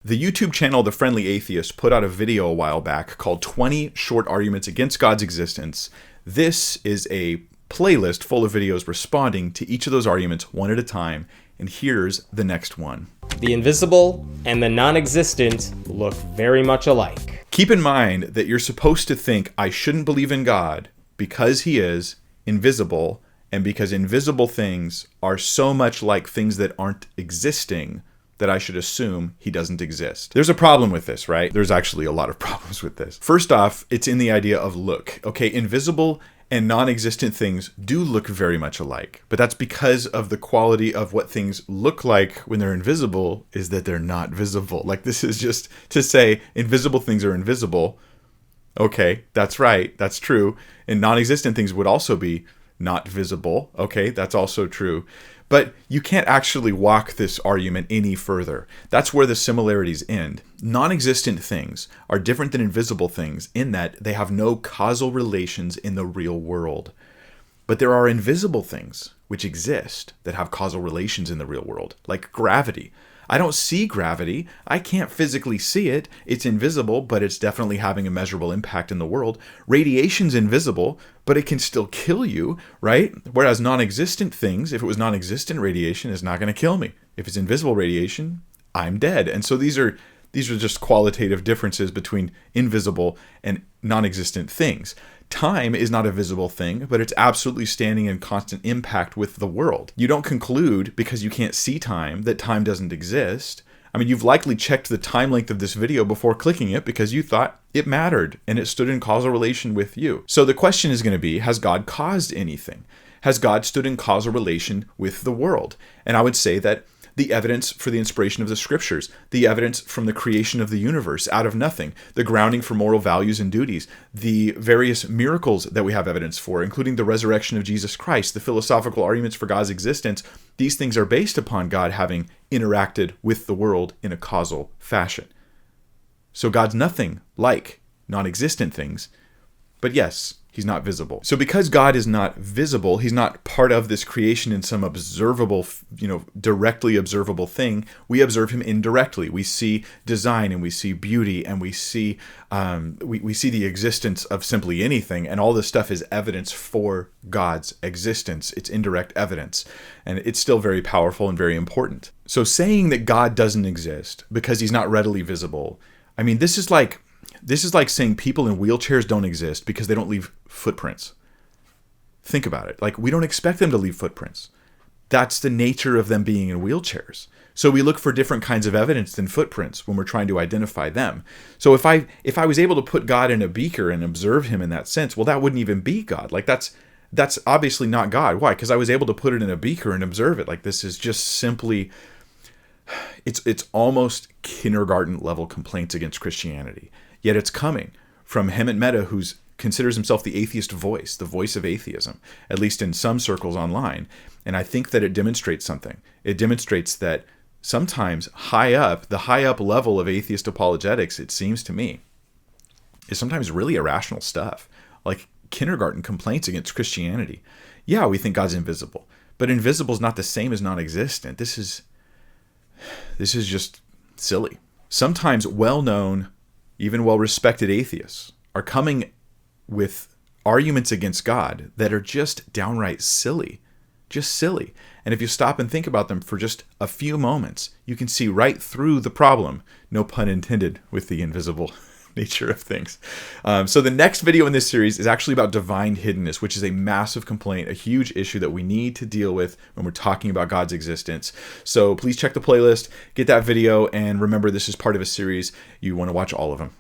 The YouTube channel The Friendly Atheist put out a video a while back called 20 Short Arguments Against God's Existence. This is a playlist full of videos responding to each of those arguments one at a time, and here's the next one. The invisible and the non-existent look very much alike. Keep in mind that you're supposed to think I shouldn't believe in God because he is invisible, and because invisible things are so much like things that aren't existing that I should assume he doesn't exist. There's a problem with this, right? There's actually a lot of problems with this. First off, it's in the idea of look. Okay, invisible and non-existent things do look very much alike, but that's because of the quality of what things look like when they're invisible is that they're not visible. Like, this is just to say invisible things are invisible. Okay, that's right, that's true. And non-existent things would also be not visible. Okay, that's also true. But you can't actually walk this argument any further. That's where the similarities end. Non-existent things are different than invisible things in that they have no causal relations in the real world. But there are invisible things which exist that have causal relations in the real world, like gravity. I don't see gravity. I can't physically see it. It's invisible, but it's definitely having a measurable impact in the world. Radiation's invisible, but it can still kill you, right? Whereas non-existent things, if it was non-existent radiation, is not going to kill me. If it's invisible radiation, I'm dead. And so these are just qualitative differences between invisible and non-existent things. Time is not a visible thing, but it's absolutely standing in constant impact with the world. You don't conclude, because you can't see time, that time doesn't exist. I mean, you've likely checked the time length of this video before clicking it because you thought it mattered and it stood in causal relation with you. So the question is going to be, has God caused anything? Has God stood in causal relation with the world? And I would say that the evidence for the inspiration of the scriptures, the evidence from the creation of the universe out of nothing, the grounding for moral values and duties, the various miracles that we have evidence for, including the resurrection of Jesus Christ, the philosophical arguments for God's existence, these things are based upon God having interacted with the world in a causal fashion. So God's nothing like non-existent things, but yes, he's not visible. So because God is not visible, he's not part of this creation in some observable, directly observable thing. We observe him indirectly. We see design and we see beauty and we see we see the existence of simply anything. And all this stuff is evidence for God's existence. It's indirect evidence. And it's still very powerful and very important. So saying that God doesn't exist because he's not readily visible, I mean, this is like saying people in wheelchairs don't exist because they don't leave footprints. Think about it. Like, we don't expect them to leave footprints. That's the nature of them being in wheelchairs. So we look for different kinds of evidence than footprints when we're trying to identify them. So if I was able to put God in a beaker and observe him in that sense, well, that wouldn't even be God. Like, that's obviously not God. Why? Because I was able to put it in a beaker and observe it. Like, this is just simply, it's almost kindergarten level complaints against Christianity. Yet it's coming from Hemant Mehta, who considers himself the atheist voice, the voice of atheism, at least in some circles online. And I think that it demonstrates something. It demonstrates that sometimes the high up level of atheist apologetics, it seems to me, is sometimes really irrational stuff, like kindergarten complaints against Christianity. Yeah, we think God's invisible, but invisible is not the same as non-existent. This is just silly. Sometimes well-known, even well-respected atheists are coming with arguments against God that are just downright silly. Just silly. And if you stop and think about them for just a few moments, you can see right through the problem, no pun intended, with the invisible nature of things. So the next video in this series is actually about divine hiddenness, which is a massive complaint, a huge issue that we need to deal with when we're talking about God's existence. So please check the playlist, get that video, and remember, this is part of a series. You want to watch all of them.